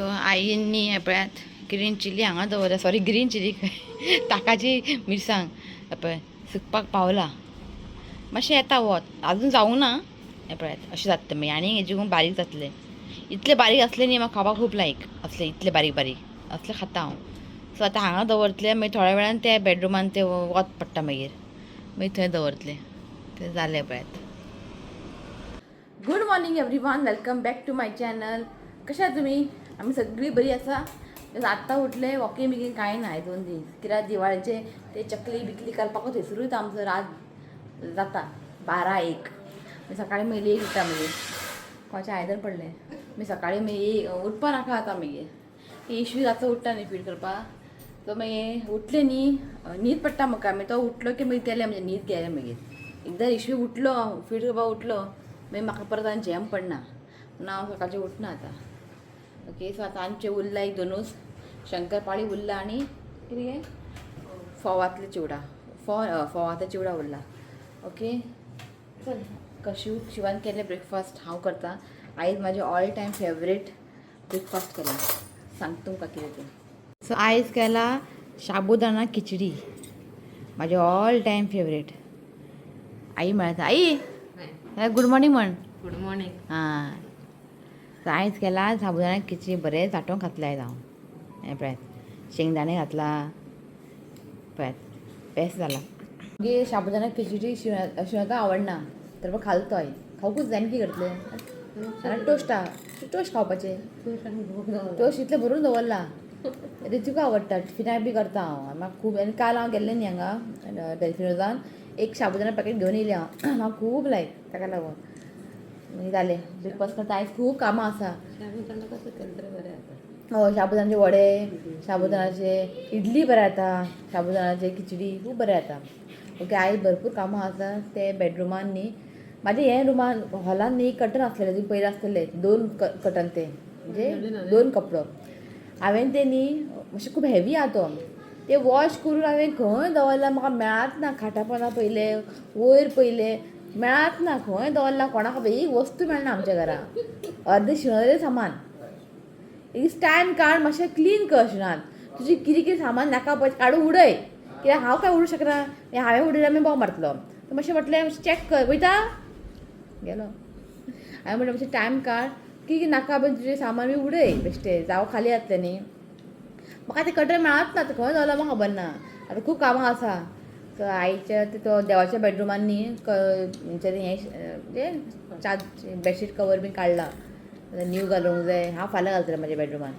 So आईनी पळयात green chilli हांगा दवरला, सॉरी ग्रीन चिली ताकाची मिरसांग पळय सुकपाक पावला, मातशें येता वत आजून जावंक ना. हे पळयात अशें जाता मागीर आनी हेजे बारीक जातले. इतले बारीक असले न्ही म्हाका खावपाक खूब लायक असले इतले बारीक बारीक असले खाता हांव. सो आतां हांगा दवरतले मागीर थोड्या वेळान ते बेडरूमान ते वत पडटा मागीर थंय दवरतले. ते जालें पळयात. Good morning everyone, welcome back to my channel. कशा तुमी? आमी सगळीं बरी आसा. आत्तां उठले, वॉकिंग बिकींग कांय ना 2 दीस, कित्याक दिवाळेचे ते चकली बिकली करपाकूच थंयसरूच आमचो रात जाता 12-1. सकाळीं मागीर लेट उठता मागीर कोणाचें आयदन पडलें मागीर सकाळीं मागीर उठपा नाका जाता. मागीर इश्वी रातचो उठटा न्ही फीड करपाक, तो मागीर उठले न्ही न्हीद पडटा म्हाका. मागीर तो उठलो की मागीर तेले म्हणजे न्हीद गेलें. मागीर एकदां इश्वी उठलो फीड करपाक उठलो मागीर म्हाका परत आनी झेम पडना म्हणून हांव सकाळचें उठना आतां. ओके, सो आतां आमचे उरला एक 2च शंकरपाळी उरला आनी कितें फोवातले चिवडा फोवाचो चिवडा उरला. ओके चल शिवान केले ब्रेकफास्ट हांव करता. आयज म्हाजें ऑल टायम फेवरेट ब्रेकफास्ट केला, सांगता तुमकां कितें तें. सो आयज केला शाबुदाना खिचडी, म्हाजें ऑल टायम फेवरेट. आई म्हणटा आई गुड मॉर्निंग म्हण. Good morning. हां, आयज केला साबुदाणा खिचडी, बरें चाटोन खातलें आयज हांव. हें पळयात शेंगदाणे घातला पळयात, बेस्ट जाला. मागीर शाबुदाना खिचडी शिवराका आवडना तर मग खालतो आई खावकूच जाय. कितें करतलें आनी टोस्ट खावपाचें. टोस्ट इतलें भरून दवरला, रितूका आवडटा, टिफिनाक बी करता हांव. म्हाका खूब आनी काल हांव गेल्लें न्ही हांगा डेल्फिनोजान, एक शाबुदाना पॅकेट घेवन येयलें हांव. म्हाका खूब लायक ताका लागून. मागीर जालें ब्रेकफास्ट करता. आयज खूब कामां आसा. हय, शाबुदानाचे वडे, शाबुदानाचे इडली बरें जाता, शाबुदानाचे खिचडी खूब बरें जाता. ओके, आयज भरपूर कामां आसा. ते बेडरुमान न्ही म्हाजे हे रुमान हॉलान न्ही कर्टन आसलेले, तुमी पयले आसतले 2 कर्टन, ते म्हणजे 2 कपडो. हांवें ते न्ही मातशें खूब हेवी आहा तो, ते वॉश करून हांवें खंय दवरला म्हाका मेळच ना. खाटा पोंदा पयले, वयर पयले, मेळच ना. खंय दवरला कोणाक खबर, एक वस्तू मेळना आमच्या घरा. अर्दें शिंवलेलें सामान. एक स्टँड काड, मातशें क्लीन कर शिंवनान. तुजें कितें कितें सामान नाका पळय काडून उडय, कित्याक हांव काय उडोवंक शकना. हांवें उडयल्यार मागीर बोब मारतलो. मातशें म्हटलें चॅक कर. वयता गेलो. हांवें म्हटलें मातशें टायम काड, कितें नाका पळय तुजें सामान बी उडय बेश्टें, जावं खाली जातलें न्ही. म्हाका तें कटर मेळच ना, खंय दवरला म्हाका खबर ना. आतां खूब कामां आसा. सो आईच्या तो देवाच्या बेडरुमान न्ही हेंचें बेडशीट कवर बी काडला, न्यू घालूंक जाय. हांव फाल्यां घालतलें म्हाज्या बेडरुमान.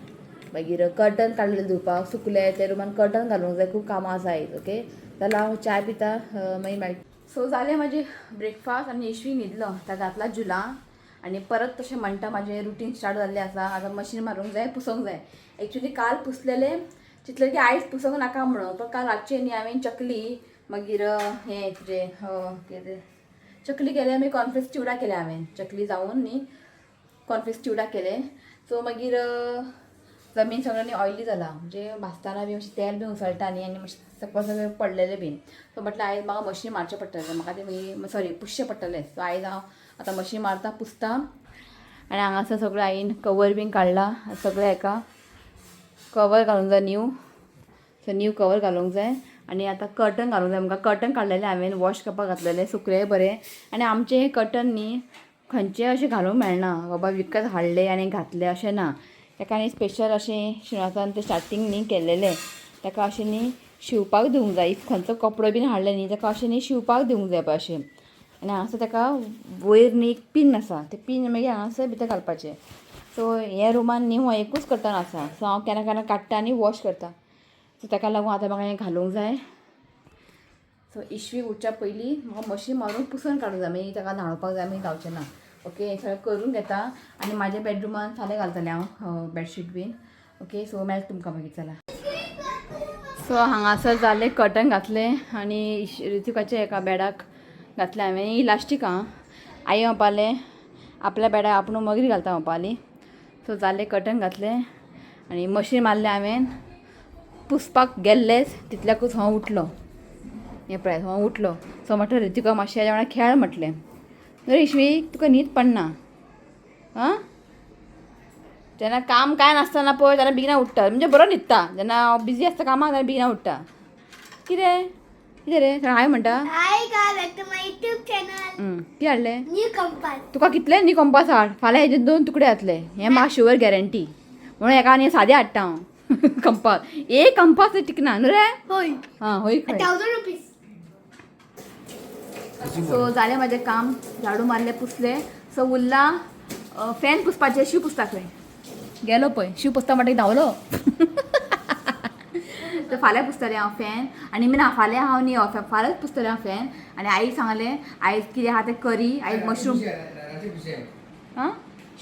मागीर कर्टन काडलेले धुवपाक सुकले, ते रुमान कर्टन घालूंक जाय. खूब कामां आसा आयज. ओके, जाल्यार हांव चाय पिता, मागीर मेळटा. सो जालें म्हाजें ब्रेकफास्ट आनी इश्वी न्हिदलो, ताका घातला जुलां आनी परत तशें म्हणटा म्हाजें रुटीन स्टार्ट जाल्लें आसा. आतां मशीन मारूंक जाय, पुसूंक जाय. एक्चुली काल पुसलेलें, चिंतलें की आयज पुसूंक नाका म्हणून, पण काल रातचें न्ही हांवें चकली, मागीर हें तुजें कितें चकली केले, मागीर कॉर्नफ्लेक्स चिवडा केले हांवें. चकली जावन न्ही कॉर्नफ्लेक्स चिवडा केले. सो मागीर जमीन सगळें न्ही ऑयली जाला, म्हणजे भाजताना बी मातशें तेल बी उसळटा न्ही आनी मातशें सकयल सगळें पडलेलें बीन. सो म्हटल्यार आयज म्हाका मशीन मारचें पडटलें, म्हाका तें मागीर सॉरी पुसचें पडटलें. सो आयज हांव आतां मशीन मारता, पुसता. आनी हांगासर सगळें आईन कवर बीन काडला. सगळें हेका कवर घालूंक जाय न्यू. सो न्यू कवर घालूंक जाय. आनी आतां कर्टन घालूंक जाय. म्हाका कर्टन काडलेलें हांवें, वॉश करपाक घातलेलें, सुकलें बरें. आनी आमचें हें कर्टन न्ही खंयचें अशें घालूंक मेळना, बाबा विकत हाडलें आनी घातलें अशें ना. ताका न्ही स्पेशल अशें शिवणासान तें स्टार्टींग न्ही केल्लेलें. ताका अशें न्ही शिवपाक दिवंक जाय. इफ खंयचो कपडो बीन हाडलें न्ही ताका अशें न्ही शिवपाक दिवंक जाय पळय अशें. आनी हांगासर ताका वयर न्ही एक पीन आसा, तें पीन मागीर हांगासर भितर घालपाचें. सो हे रुमान न्ही हो एकूच कर्टन आसा. सो हांव केन्ना केन्ना काडटा आनी वॉश करता. सो ताका लागून आतां म्हाका हें घालूंक जाय. सो इश्वी उठच्या पयलीं म्हाका मशीन मारून पुसून काडूंक जाय, मागीर ताका न्हाणोवपाक जाय मागीर जावचें ना. ओके, हें सगळें करून घेता आनी म्हाज्या बेडरुमान फाल्यां घालतलें हांव बेडशीट बीन. ओके, सो मेळटा तुमकां मागीर. चला. सो हांगासर जालें, कर्टन घातलें आनी रितुकाच्या एका बेडाक घातलें हांवें. इलास्टीक आहा, आई म्हणपालें आपल्या बेडाक आपूण मगरी घालता म्हणपाली. सो जालें, कर्टन घातलें आनी मशीन मारलें हांवें. पुसपाक गेल्लेच तितल्याकूच हांव उठलो. हें पळय हांव उठलो. सो म्हटलें रितुका मातशें हेज्या वांगडा खेळ म्हटलें. अरे इश्वी तुका न्हीद पडना आं, त्यांना काम काय नसताना पळय त्यांना बेगिना उठतात म्हणजे बरो न्हिदता जेन्ना बिजी आसता कामाक तेन्ना बेगिना उठता कितें कितें रे हाय म्हणटा कितें हाडलें तुका कितले न्ही कंपास हाड फाल्यां हेजे 2 तुकडे जातले हें म्हाका शुअर गॅरंटी म्हणून एका आनी सादें हाडटा हांव कंपास एक कंपास टिकना न्हू रे हां होय सो जालें म्हजें काम झाडू मारले पुसले सो उरला फॅन पुसपाचें शिव पुसता खंय गेलो पळय शिव पुसता म्हणटा धांवलो तर फाल्यां पुसतलें हांव फॅन आनी ना फाल्यां हांव न्ही फाल्यांच पुसतलें हांव फॅन आनी आईक सांगलें आयज कितें आहा तें करी आयज मशरूम हां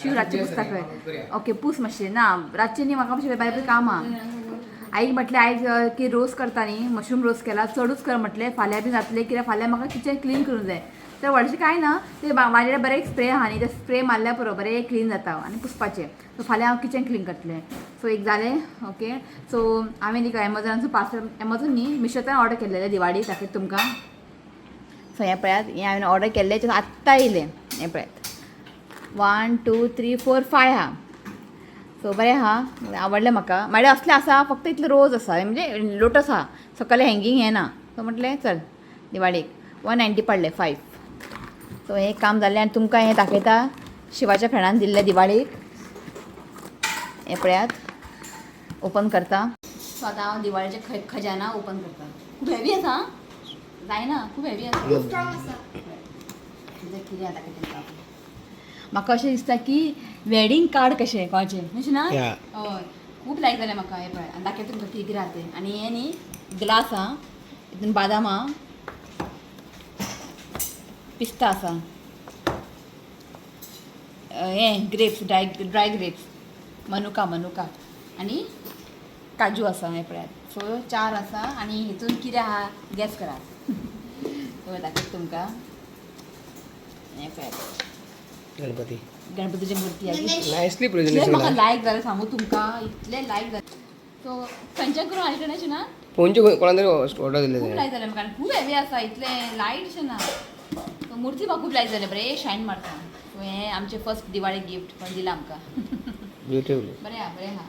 शिव रातचें पुसता खंय ओके पूस मातशें ना रातचें न्ही म्हाका मातशें बारीक काम आहा आईक म्हटलें आयज की रोस करता न्ही मशरूम रोस केला चडूच कर म्हटलें फाल्यां बी जातलें कित्याक फाल्यां म्हाका किचन क्लीन करूंक जाय तर व्हडलेंशें कांय ना ते म्हाजे बरें एक स्प्रे आहा न्ही ते स्प्रे मारल्या पुरो बरें क्लीन जाता आनी पुसपाचें सो फाल्यां हांव किचन क्लीन करतलें सो एक जालें ओके सो हांवें न्ही एमॅझॉनाचो पार्सल एमॅझॉन न्ही मिशोतल्यान ऑर्डर केल्लेलें दिवाळी दाखयता तुमकां सो हें पळयात हें हांवें ऑर्डर केल्लें आत्तां येयलें हें पळयात 1 2 3 4 5 आहा सो बरें आहा आवडलें म्हाका म्हाजे असलें आसा फक्त इतलें रोज आसा म्हणजे लोटस आहा सकयल हँगींग हें ना सो म्हटलें चल दिवाळीक 190 पडलें 5 सो हें काम जालें आनी तुमकां हें दाखयता शिवाच्या फ्रेंडान दिल्लें दिवाळीक हें पळयात ओपन करता सो आतां हांव दिवाळीचें खजाना ओपन करता खूब हेवी आसा जायना खूब हेवी आसा कितें आतां कितें म्हाका अशें दिसता की वेडींग कार्ड कशें कोणाचें अशें ना हय खूब लायक जालें म्हाका हें पळय आनी दाखयता तुमकां कितें कितें आहा तें आनी हें न्ही ग्लास आहा हितून बादाम आहा पिस्ता आसा हें ग्रेप्स ड्राय ग्रेप्स मनुका आनी काजू आसा हें पळयात सो 4 आसा आनी हितून कितें आहा गॅस करात सो दाखयता तुमकां हें पळयात गणपतीची मूर्ती आहे म्हाका लायक जालें सांगू तुमकां इतलें लायक जालें सो खंयच्यान करून हाडलें अशें ना फोनचे कोणातरी ऑर्डर दिले खूब लायक जालें म्हाका खूब हेवी आसा इतलें लायट अशें ना सो मूर्ती म्हाका खूब लायक जालें बरें शायन मारता सो हें आमचें फर्स्ट दिवाळी गिफ्ट पण दिलां आमकां ब्युटिफूल बरें आहा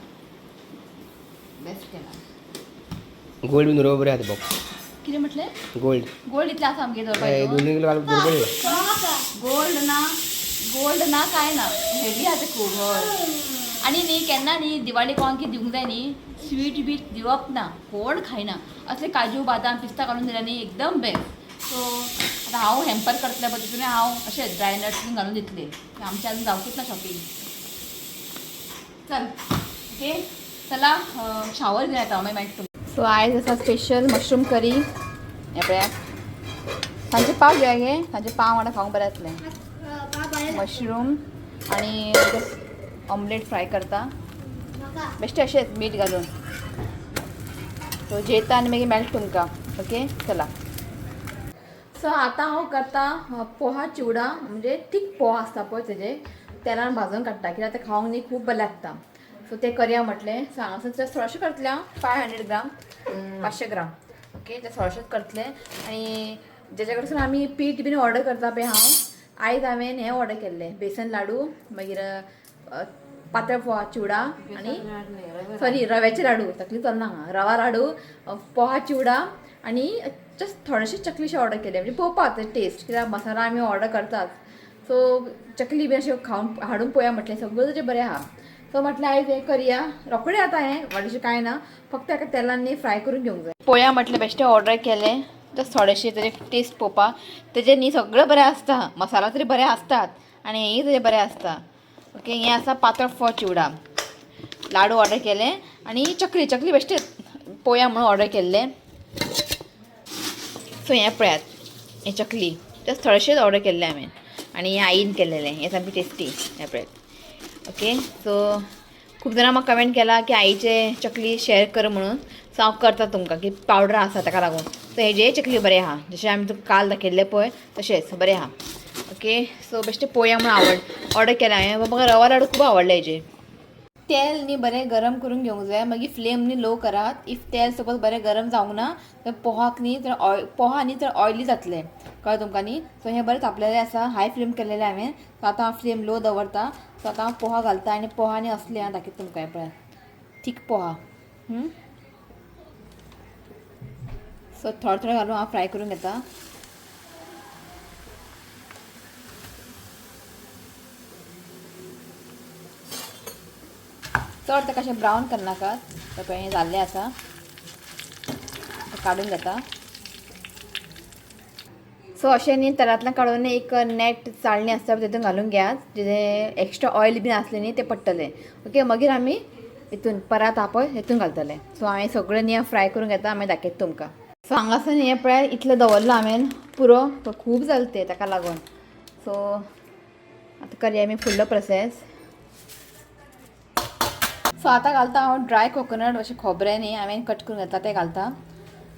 बेस्ट केला गोल्ड बीन बरोबर आहा ते बॉक्स कितें म्हटलें गोल्ड इतलें आसा आमगे दवरपाक दोन्ही किलो बरोबर गोल्ड ना काय ना हेवी आहा तें खूब हय आनी न्ही केन्ना न्ही दिवाळी कोणाक कितें दिवंक जाय न्ही स्वीट बीट दिवप ना कोण खायना असले काजू बादाम पिस्ता घालून दिल्या न्ही एकदम बेस्ट सो आतां हांव हॅम्पर करतलें पण तितून हांव अशें ड्राय नट्स बीन घालून दितलें आमचें आजून जावचीच ना शॉपिंग चल ओके चला शावर घेवन येता मागीर मेळटा सो आयज आसा स्पेशल मशरूम करी हें पळयात सांजचे पाव घेवया गे सांजचे पाव वांगडा खावंक बरें जातलें मशरूम आणि ऑमलेट फ्राय करता बेश्टे अशेंच मीठ घालून सो जेता आनी मागीर मेळटा तुमकां ओके चला सो आतां हांव करता पोहा चिवडा म्हणजे तीख पोहा आसता पळय तेजे तेलान भाजून काडटा कित्याक तें खावंक न्ही खूब बरें लागता सो तें करया म्हटलें सो हांगासर थोडेशें करतलें हांव 500 ग्राम 500 ग्राम ओके तें थोडेशेंच करतलें आनी जेचे कडसून आमी पीठ बीन ऑर्डर करता पळय हांव आयज हांवें हें ऑर्डर केल्लें बेसन लाडू मागीर पातळ पोहा चिवडा आनी सॉरी रव्याचे लाडू तकली चलना हांगा रवा लाडू पोहा चिवडा आनी जस्ट थोडेशें चकलीशें ऑर्डर केलें म्हणजे पळोवपाक टेस्ट कित्याक मसाला आमी ऑर्डर करतात सो चकली बी अशें खावन हाडून पळोवया म्हटलें सगळें तेजें बरें आहा सो म्हटलें आयज हें करया रोखडें जाता हें व्हडलेशें कांय ना फक्त एका तेलान न्ही फ्राय करून घेवंक जाय पळोवया म्हटलें बेश्टें ऑर्डर केलें जस्ट थोडेशें तेजें टेस्ट पळोवपाक तेजें न्ही सगळें बरें आसता मसाला तरी बरें आसतात आनी हेंय तेजें बरें आसता ओके हें आसा पातळ फोव चिवडा लाडू ऑर्डर केलें आनी चकली बेश्टें पळोवया म्हणून ऑर्डर केल्लें सो हें पळयात हें चकली जस्ट थोडेशेंच ऑर्डर केल्लें हांवें आनी हें आईन केल्लें हें सामकें टेस्टी हें पळयात ओके सो खूब जाणां म्हाका कमेंट केला की आईचे चकली शेअर कर म्हणून सो हांव करता तुमकां की पावडर आसा ताका लागून सो हेजे चकली बरें आहा जशें आमी तुका काल दाखयल्लें पळय तशेंच बरें आहा ओके सो बेश्टें पळोवया म्हणून ऑर्डर केला हांवें म्हाका रवा लाडू खूब आवडले हेजे तेल न्ही बरें गरम करून घेवंक जाय मागीर फ्लेम न्ही लो करात इफ तेल सपोज बरें गरम जावंक ना तर पोहाक न्ही तर पोहा न्ही तर ऑयली जातलें कळ्ळें तुमकां न्ही. सो हें बरें तापलेलें आसा, हाय फ्लेम केलेलें हांवें. सो आतां हांव फ्लेम लो दवरता. सो आतां हांव पोहा घालता आनी पोहा आनी असले हांव दाखयता तुमकां. हें पळय थीक पोहा. सो थोडे थोडे घालून हांव फ्राय करून घेता. चड ताका अशें ब्रावन करनाकात. तर पळय हें जाल्लें आसा, काडून घेता. सो अशें न्ही तेलांतल्यान काडून एक नेट चाळणी आसता तितून घालून घेयात. जें एक्स्ट्रा ऑयल बीन आसलें न्ही तें पडटलें. ओके, मागीर आमी हितून परात आहा पळय हितून घालतले. सो हांवें सगळें न्ही फ्राय करून घेता, मागीर दाखयता तुमकां. सो हांगासर हें पळय इतलें दवरलां हांवें पुरो. तो खूब जालें तें ताका लागून. सो आतां करया आमी फुडलो प्रोसेस. सो आतां घालता हांव ड्राय कोकोनट. अशें खोबरें न्ही हांवें कट करून घेतला तें घालता.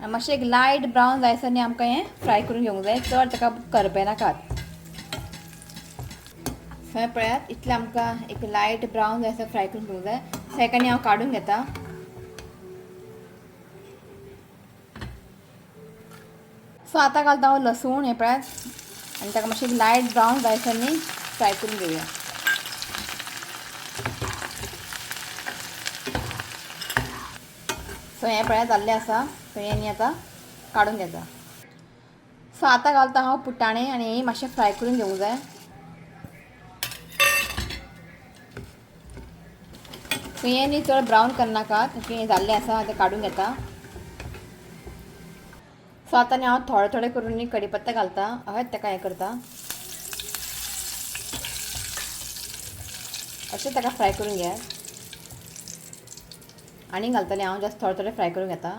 आनी मातशें एक लायट ब्रावन जायसर न्ही आमकां हें फ्राय करून घेवंक जाय. चड ताका करपे नाकात. थंय पळयात इतलें आमकां एक लायट ब्रावन जायसर फ्राय करून घेवंक जाय. हेका न्ही हांव काडून घेता. सो आतां घालता हांव लसूण. हें पळयात आनी ताका मातशें लायट ब्रावन जायसर न्ही फ्राय करून घेवया. सो हें पळयात जाल्लें आसा. सो हें न्ही आतां काडून घेता. सो आतां घालता हांव पुटाणे आनी हें मातशें फ्राय करून घेवंक जाय. सो हें न्ही चड ब्रावन करनाकात. ओके, हें जाल्लें आसा. आतां काडून घेता. सो आतां न्ही हांव थोडे थोडे करून न्ही कढीपत्ता घालता. हय ताका हें करता. अशें ताका फ्राय करून घे. आनी घालतलें हांव जस्ट थोडे थोडे फ्राय करून घेता.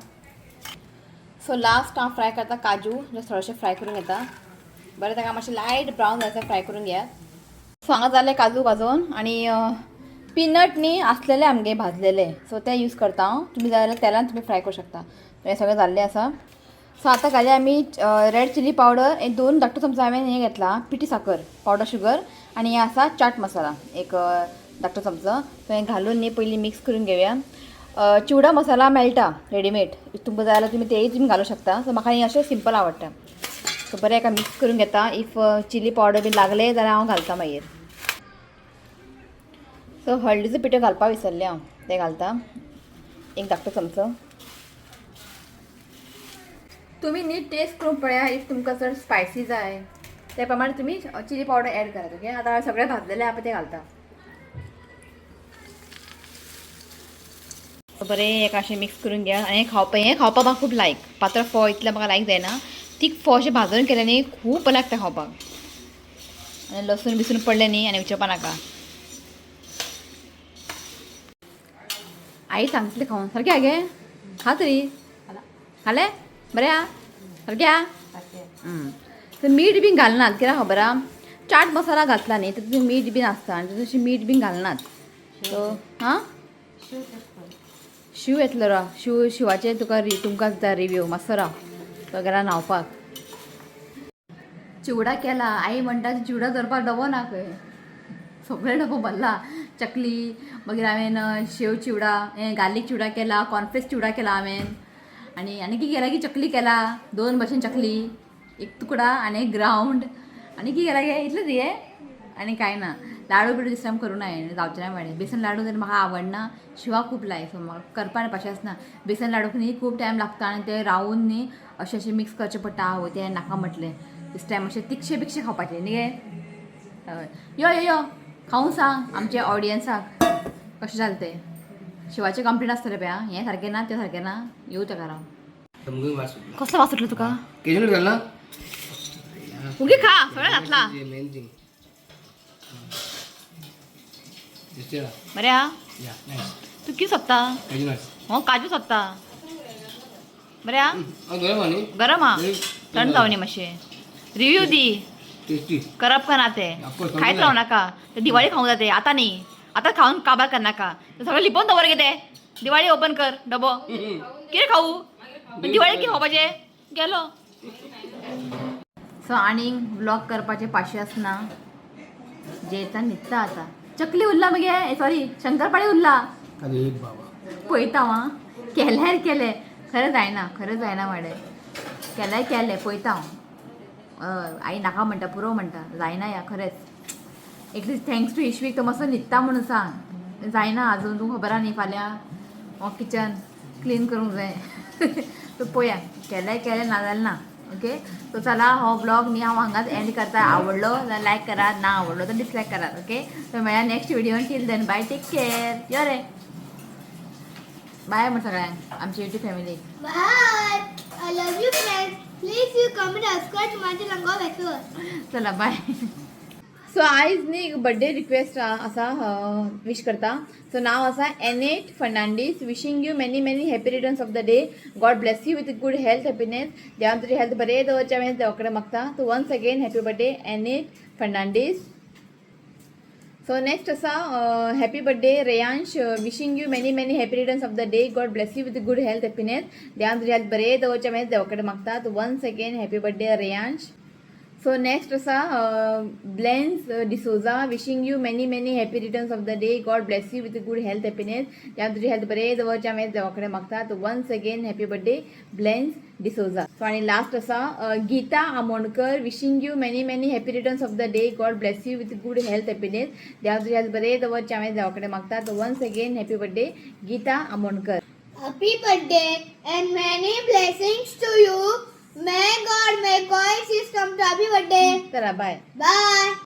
सो लास्ट हांव फ्राय करता काजू. जस्ट थोडेशे फ्राय करून घेता. बरें ताका मातशें लायट ब्रावन जायसर फ्राय करून घेयात. सो हांगा जालें काजू भाजून. आनी पीनट न्ही आसलेले आमगे भाजलेले. सो ते यूज करता हांव. तुमी जाय जाल्यार तेलान तुमी फ्राय करूं शकता. हें सगळें जाल्लें आसा. सो आतां घालया आमी रेड चिली पावडर. एक 2 धाकटो चमचो हांवें हें घेतला पिठी साकर पावडर शुगर. आनी हें आसा चाट मसाला एक धाकटो चमचो. सो हें घालून न्ही पयलीं मिक्स करून घेवया. चिवडा मसाला मेळटा रेडीमेड. तुमकां जाय जाल्यार तुमी तेय तुमी घालूं शकता. सो म्हाका हें अशें सिंपल आवडटा. सो बरें एका मिक्स करून घेता. इफ चिली पावडर बीन लागले जाल्यार हांव घालता मागीर. सो हळदीचो पिठो घालपाक विसरलें हांव. तें घालता एक धाकटो चमचो. तुमी न्ही टेस्ट करून पळया. इफ तुमकां चड स्पायसी जाय त्या प्रमाणे तुमी चिली पावडर एड करात. ओके, आतां सगळें भाजलेलें आहा पळय तें घालता. बरें एक अशें मिक्स करून घ्या. आनी हें खावपाक म्हाका खूब लायक. पातळ फोव इतलें म्हाका लायक जायना. तीक फोव अशें भाजून केलें न्ही खूब बरें लागता खावपाक. आनी लसूण बिसून पडलें न्ही आनी विचारपा नाका. आई सांगतलें खावन सारकें हा गे. खा तरी. खालें बरें हा सारकें हा. तर मीठ बीन घालनात. कित्याक खबर हा चाट मसाला घातला न्ही तितून मीठ बीन आसता आनी तितून मीठ बीन घालनात. सो हां शिव येतलो रा. शिवाचे तुमकां दिता रिव्यू. मातसो राव तो गेला न्हांवपाक. चिवडा केला. आई म्हणटा चिवडा धरपाक डबो ना खंय. सगळे डबो भरला. चकली मागीर हांवें शेव चिवडा हें गार्लीक चिवडा केला. कॉर्नफ्लेक्स चिवडा केला हांवें. आनी कितें केला की चकली केला. 2 भशेन चकली. एक तुकडा आनी एक ग्रावंड. आनी कितें केला गे इतलेंच हे. आनी कांय ना. लाडू बिडू दिसता करूं ना हांवें. जावचें ना म्हळें. बेसन लाडू जर म्हाका आवडना. शिवाक खूब लायक. सो म्हाका करपा पाशेंच ना. बेसन लाडूक न्ही खूब टायम लागता आनी ते रावून न्ही अशें मिक्स करचें पडटा. आवय तें नाका म्हटलें. दिस टायम अशें तिखशें बिक्षें खावपाचें न्ही गे. हय यो यो यो खावूं सांग आमच्या ऑडियन्साक कशें जालें तें. शिवाचें कंप्लीट आसतलें पळय आं. हें सारकें ना तें सारकें ना. येवं ताका राव. कसलो वास सुटलो तुका. केजून घाल ना. उगी खा सगळें घातला. Main thing. बरें हा. तू कितें सोदता. हो काजू सोदता. बरें हा. गरम हा. थंड जावं न्ही मातशें. रिव्यू दी. करप का ना तें खायत रावं नाका. ते दिवाळी खावंक जाय. आतां न्ही. आतां खावन काबार करनाका. तें सगळें लिपोवन दवर गे तें. दिवाळी ओपन कर डबो. कितें खावू. दिवाळी कितें खावपाचें गेलो. सो आनीक ब्लॉग करपाचें पाशयेंच ना. जेता न्हिदता आतां. चकली उरला मगे. सॉरी शंकरपाळी उरला. अरे बाबा पळयता हांव. केल्यार केलें खरें जायना. खरें जायना वाडे. केल्यार केलें पळयता हांव. आई नाका म्हणटा पुरो म्हणटा जायना या खरेंच एटलीस्ट थँक्स टू इश्वीक तो मातसो न्हिदता म्हणून सांग जायना आजून तूं खबर आहा न्ही फाल्यां हो किचन क्लीन करूंक जाय सो पळोवया केलें ना जाल्यार ना ओके सो चला हो ब्लॉग न्ही हांव हांगाच एंड करता आवडलो जाल्यार लायक करात ना आवडलो तर डिसलायक करात ओके सो मेळया नेक्स्ट व्हिडिओन टील देन बाय टेक केअर यो रे बाय म्हण सगळ्यांक आमची YouTube family Bye. I love you, friends. Please you comment and subscribe to my channel. चला बाय सो आयज न्ही एक बर्थडे रिक्वेस्ट आसा विश करता सो नाव आसा Annette Fernandes wishing you many many happy returns of the day God bless you with good health happiness देवान तुजी हेल्थ बरें दवरचें हांवें देवा कडेन मागता so once again happy birthday Annette Fernandes so next आसा happy birthday Reyansh wishing you many many happy returns of the day God bless you with good health happiness देवान तुजी हेल्थ बरें दवरचें हांवें देवा कडेन मागता so once again happy birthday Reyansh so next आसा Blaine D'Souza wishing you many many happy returns of the day God bless you with good health happiness देवान तुजी हेल्थ बरें दवरचें हांवें देवा कडेन मागता so once again happy birthday Blaine D'Souza so आनी लास्ट आसा Geeta Amonkar wishing you many many happy returns of the day God bless you with good health happiness देवान तुजी हेल्थ बरें दवरचें हांवें देवा कडेन मागता so once again happy birthday Geeta Amonkar Happy birthday and many blessings to you. May God make all his come to happy birthday. चला bye Bye.